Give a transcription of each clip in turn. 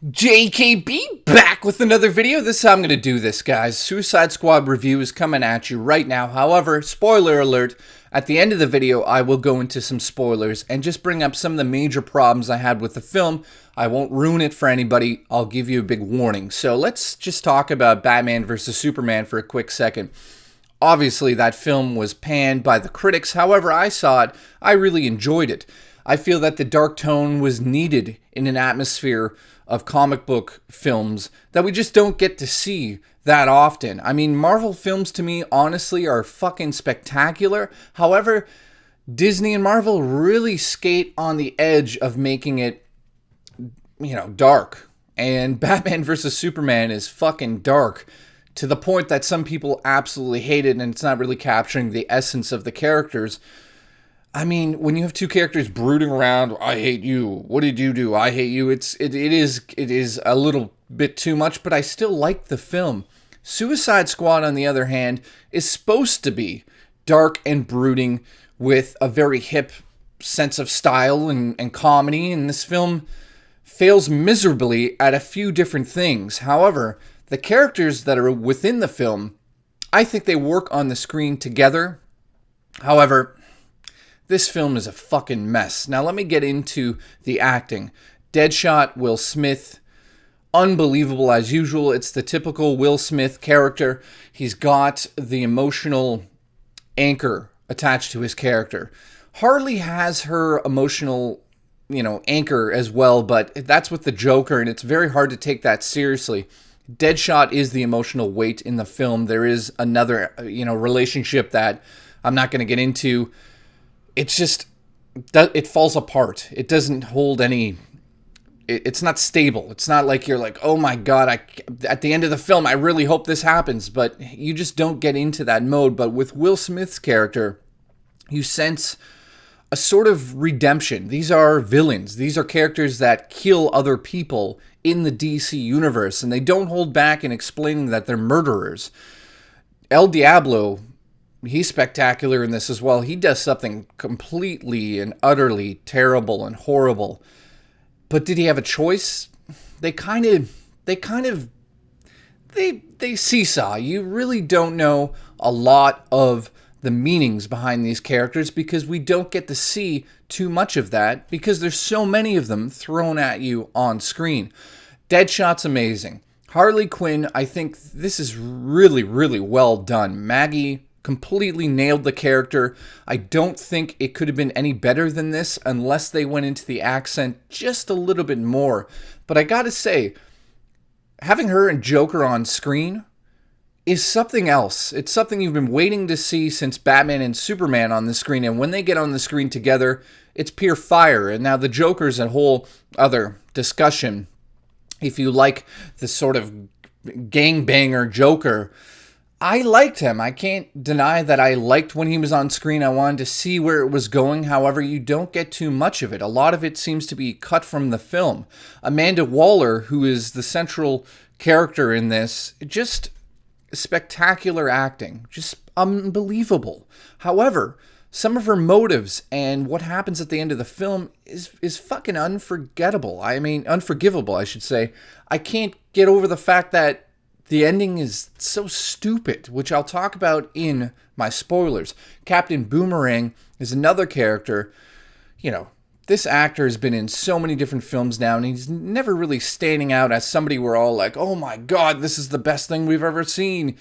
JKB back with another video. This is how I'm going to do this, guys. Suicide Squad review is coming at you right now. However, spoiler alert, at the end of the video, I will go into some spoilers and just bring up some of the major problems I had with the film. I won't ruin it for anybody. I'll give you a big warning. So let's just talk about Batman vs. Superman for a quick second. Obviously, that film was panned by the critics. However, I saw it. I really enjoyed it. I feel that the dark tone was needed in an atmosphere of comic book films that we just don't get to see that often. I mean, Marvel films to me, honestly, are fucking spectacular. However, Disney and Marvel really skate on the edge of making it, dark. And Batman vs. Superman is fucking dark to the point that some people absolutely hate it, and it's not really capturing the essence of the characters. I mean, when you have two characters brooding around, I hate you, what did you do, I hate you, it is a little bit too much, but I still like the film. Suicide Squad, on the other hand, is supposed to be dark and brooding with a very hip sense of style and comedy, and this film fails miserably at a few different things. However, the characters that are within the film, I think they work on the screen together. However, this film is a fucking mess. Now let me get into the acting. Deadshot, Will Smith, unbelievable as usual. It's the typical Will Smith character. He's got the emotional anchor attached to his character. Harley has her emotional, anchor as well, but that's with the Joker, and it's very hard to take that seriously. Deadshot is the emotional weight in the film. There is another, relationship that I'm not going to get into. It's just, it falls apart. It doesn't hold any, it's not stable. It's not like you're like, oh my God, at the end of the film, I really hope this happens. But you just don't get into that mode. But with Will Smith's character, you sense a sort of redemption. These are villains. These are characters that kill other people in the DC universe. And they don't hold back in explaining that they're murderers. El Diablo, he's spectacular in this as well. He does something completely and utterly terrible and horrible. But did he have a choice? They seesaw. You really don't know a lot of the meanings behind these characters because we don't get to see too much of that because there's so many of them thrown at you on screen. Deadshot's amazing. Harley Quinn, I think this is really, really well done. Maggie completely nailed the character. I don't think it could have been any better than this unless they went into the accent just a little bit more. But I gotta say, having her and Joker on screen is something else. It's something you've been waiting to see since Batman and Superman on the screen, and when they get on the screen together, it's pure fire. And now the Joker's a whole other discussion. If you like the sort of gangbanger Joker, I liked him. I can't deny that I liked when he was on screen. I wanted to see where it was going. However, you don't get too much of it. A lot of it seems to be cut from the film. Amanda Waller, who is the central character in this, just spectacular acting. Just unbelievable. However, some of her motives and what happens at the end of the film is fucking unforgettable. I mean, unforgivable, I should say. I can't get over the fact that the ending is so stupid, which I'll talk about in my spoilers. Captain Boomerang is another character. This actor has been in so many different films now, and he's never really standing out as somebody we're all like, oh my God, this is the best thing we've ever seen.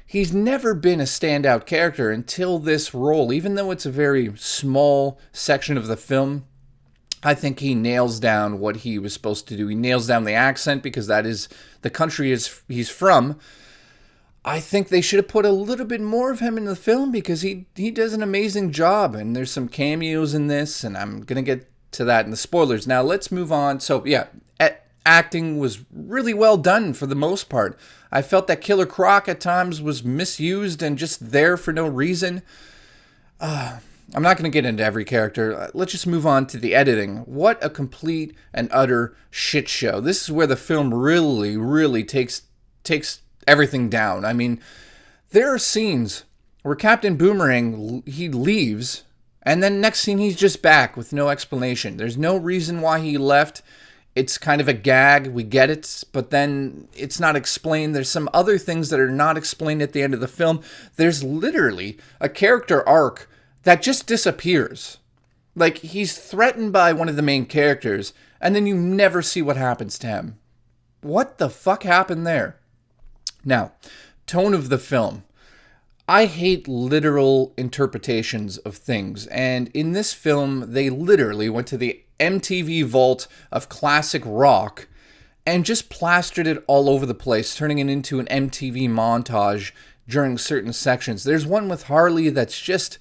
He's never been a standout character until this role. Even though it's a very small section of the film, I think he nails down what he was supposed to do. He nails down the accent because that is the country he's from. I think they should have put a little bit more of him in the film because he does an amazing job. And there's some cameos in this, and I'm going to get to that in the spoilers. Now, let's move on. So, yeah, acting was really well done for the most part. I felt that Killer Croc at times was misused and just there for no reason. I'm not going to get into every character. Let's just move on to the editing. What a complete and utter shit show. This is where the film really, really takes everything down. I mean, there are scenes where Captain Boomerang, he leaves, and then next scene he's just back with no explanation. There's no reason why he left. It's kind of a gag, we get it, but then it's not explained. There's some other things that are not explained at the end of the film. There's literally a character arc that just disappears. Like, he's threatened by one of the main characters, and then you never see what happens to him. What the fuck happened there? Now, tone of the film. I hate literal interpretations of things, and in this film, they literally went to the MTV vault of classic rock and just plastered it all over the place, turning it into an MTV montage during certain sections. There's one with Harley that's just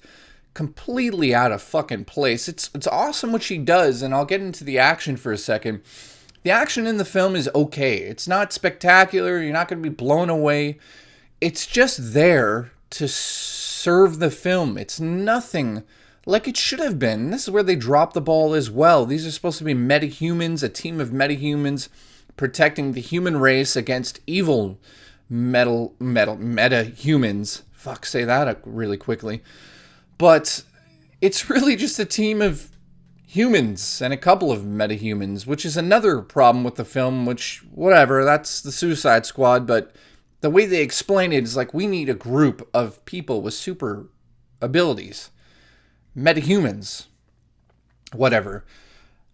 completely out of fucking place. It's awesome what she does, and I'll get into the action for a second. The action in the film is okay. It's not spectacular. You're not going to be blown away. It's just there to serve the film. It's nothing like it should have been. This is where they drop the ball as well. These are supposed to be metahumans, a team of metahumans protecting the human race against evil metahumans. Fuck, say that really quickly. But it's really just a team of humans and a couple of metahumans, which is another problem with the film, which, whatever, that's the Suicide Squad, but the way they explain it is like, we need a group of people with super abilities. Metahumans. Whatever.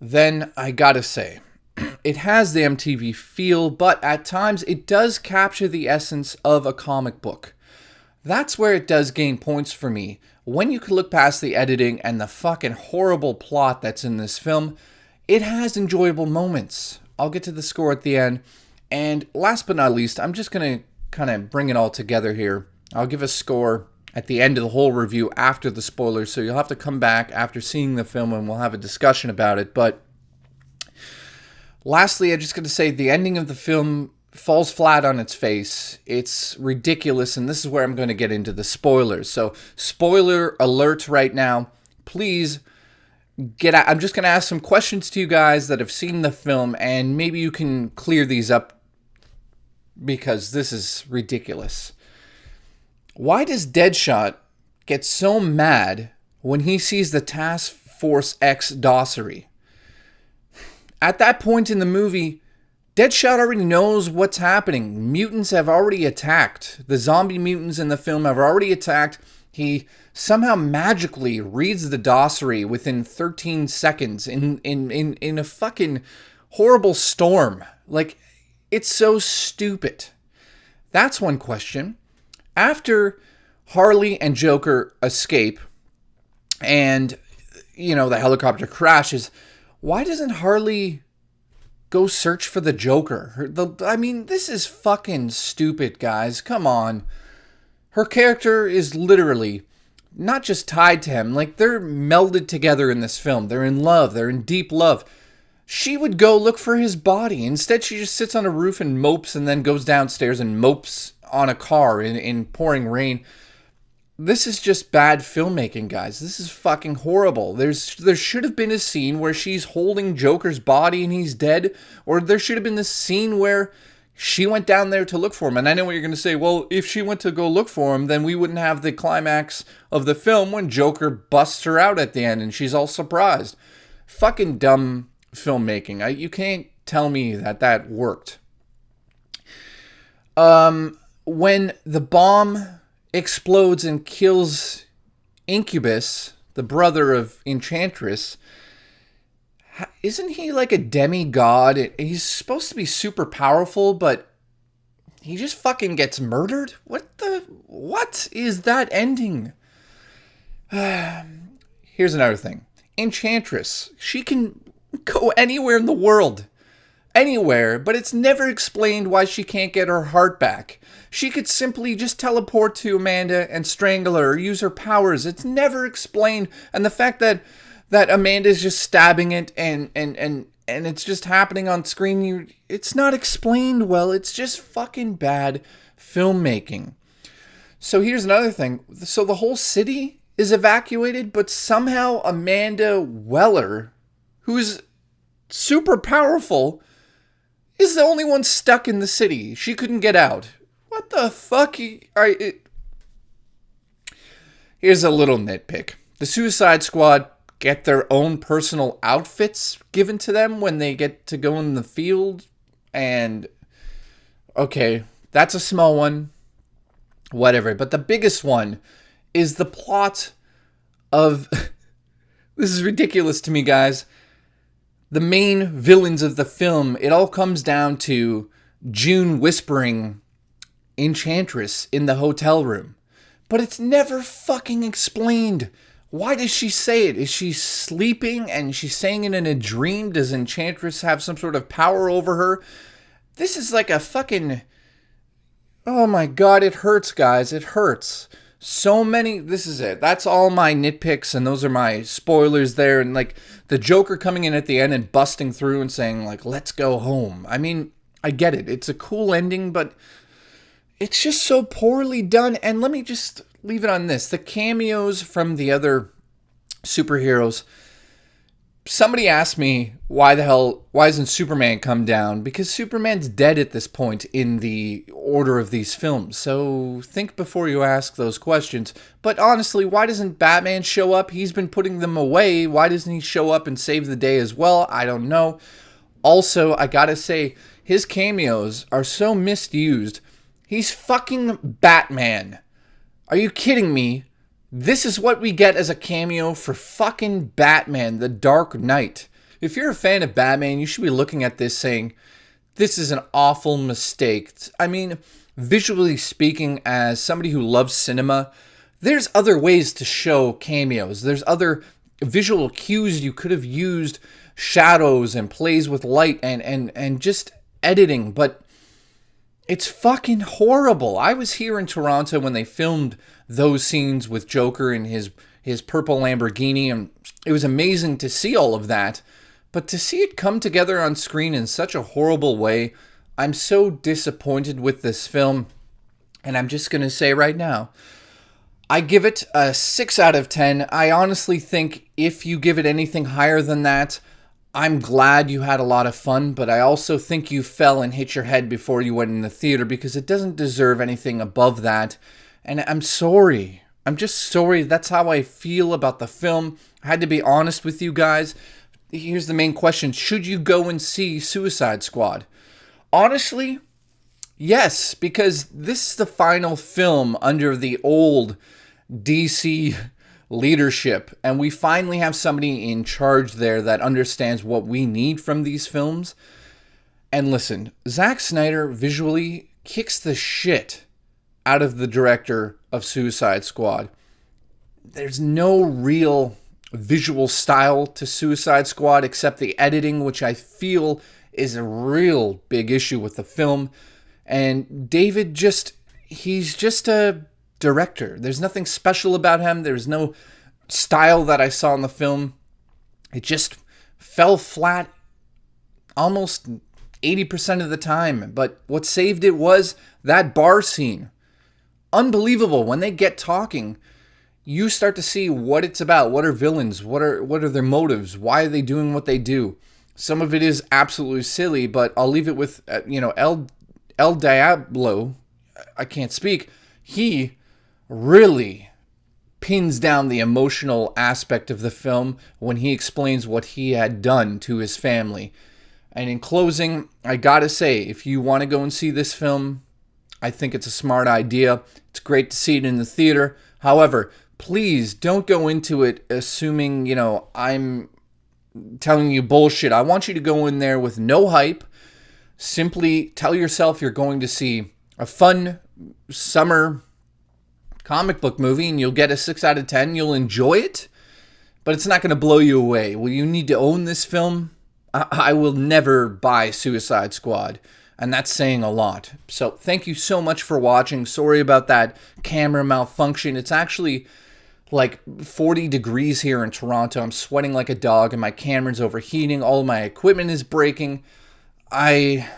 Then, I gotta say, it has the MTV feel, but at times it does capture the essence of a comic book. That's where it does gain points for me. When you can look past the editing and the fucking horrible plot that's in this film, it has enjoyable moments. I'll get to the score at the end. And last but not least, I'm just going to kind of bring it all together here. I'll give a score at the end of the whole review after the spoilers, so you'll have to come back after seeing the film and we'll have a discussion about it. But lastly, I'm just going to say the ending of the film falls flat on its face. It's ridiculous, and this is where I'm going to get into the spoilers. So, spoiler alert right now. Please get out. I'm just going to ask some questions to you guys that have seen the film, and maybe you can clear these up because this is ridiculous. Why does Deadshot get so mad when he sees the Task Force X dossier? At that point in the movie, Deadshot already knows what's happening. Mutants have already attacked. The zombie mutants in the film have already attacked. He somehow magically reads the dossier within 13 seconds in a fucking horrible storm. Like, it's so stupid. That's one question. After Harley and Joker escape and, you know, the helicopter crashes, why doesn't Harley go search for the Joker? I mean, this is fucking stupid, guys. Come on. Her character is literally not just tied to him. Like, they're melded together in this film. They're in love. They're in deep love. She would go look for his body. Instead, she just sits on a roof and mopes and then goes downstairs and mopes on a car in pouring rain. This is just bad filmmaking, guys. This is fucking horrible. There should have been a scene where she's holding Joker's body and he's dead. Or there should have been this scene where she went down there to look for him. And I know what you're going to say. Well, if she went to go look for him, then we wouldn't have the climax of the film when Joker busts her out at the end and she's all surprised. Fucking dumb filmmaking. You can't tell me that worked. When the bomb explodes and kills Incubus, the brother of Enchantress, isn't he like a demigod? He's supposed to be super powerful, but he just fucking gets murdered? What is that ending? Here's another thing. Enchantress, she can go anywhere in the world. Anywhere, but it's never explained why she can't get her heart back. She could simply just teleport to Amanda and strangle her or use her powers. It's never explained. And the fact that Amanda's just stabbing it and it's just happening on screen, it's not explained well. It's just fucking bad filmmaking. So here's another thing. So the whole city is evacuated, but somehow Amanda Weller, who's super powerful, is the only one stuck in the city. She couldn't get out. What the fuck? Here's a little nitpick. The Suicide Squad get their own personal outfits given to them when they get to go in the field. And okay, that's a small one, whatever. But the biggest one is the plot of this is ridiculous to me, guys. The main villains of the film, it all comes down to June whispering Enchantress in the hotel room. But it's never fucking explained. Why does she say it? Is she sleeping and she's saying it in a dream? Does Enchantress have some sort of power over her? This is like a fucking... Oh my god, it hurts, guys. It hurts. So many... This is it. That's all my nitpicks, and those are my spoilers there. And like the Joker coming in at the end and busting through and saying like, let's go home. I mean, I get it. It's a cool ending, but it's just so poorly done. And let me just leave it on this. The cameos from the other superheroes. Somebody asked me, why isn't Superman come down? Because Superman's dead at this point in the order of these films. So think before you ask those questions. But honestly, why doesn't Batman show up? He's been putting them away. Why doesn't he show up and save the day as well? I don't know. Also, I gotta say, his cameos are so misused. He's fucking Batman. Are you kidding me? This is what we get as a cameo for fucking Batman, the Dark Knight. If you're a fan of Batman, you should be looking at this saying, this is an awful mistake. I mean, visually speaking, as somebody who loves cinema, there's other ways to show cameos. There's other visual cues you could have used, shadows and plays with light and just editing, but it's fucking horrible. I was here in Toronto when they filmed those scenes with Joker in his purple Lamborghini, and it was amazing to see all of that. But to see it come together on screen in such a horrible way, I'm so disappointed with this film. And I'm just going to say right now, I give it a 6 out of 10. I honestly think if you give it anything higher than that, I'm glad you had a lot of fun, but I also think you fell and hit your head before you went in the theater because it doesn't deserve anything above that. And I'm sorry. I'm just sorry. That's how I feel about the film. I had to be honest with you guys. Here's the main question. Should you go and see Suicide Squad? Honestly, yes, because this is the final film under the old DC leadership, and we finally have somebody in charge there that understands what we need from these films. And listen, Zack Snyder visually kicks the shit out of the director of Suicide Squad. There's no real visual style to Suicide Squad except the editing, which I feel is a real big issue with the film. And David he's just a director. There's nothing special about him. There's no style that I saw in the film. It just fell flat almost 80% of the time. But what saved it was that bar scene. Unbelievable. When they get talking, you start to see what it's about. What are villains? What are their motives? Why are they doing what they do? Some of it is absolutely silly, but I'll leave it with, El Diablo. I can't speak. He really pins down the emotional aspect of the film when he explains what he had done to his family. And in closing, I gotta say, if you want to go and see this film, I think it's a smart idea. It's great to see it in the theater. However, please don't go into it assuming, I'm telling you bullshit. I want you to go in there with no hype. Simply tell yourself you're going to see a fun summer comic book movie and you'll get a 6 out of 10. You'll enjoy it, but it's not going to blow you away. Will you need to own this film? I will never buy Suicide Squad, and that's saying a lot. So thank you so much for watching. Sorry about that camera malfunction. It's actually like 40 degrees here in Toronto. I'm sweating like a dog and my camera's overheating. All my equipment is breaking. I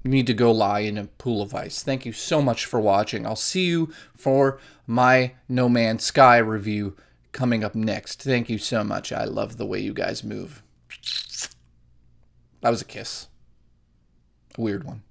need to go lie in a pool of ice. Thank you so much for watching. I'll see you for my No Man's Sky review coming up next. Thank you so much. I love the way you guys move. That was a kiss. A weird one.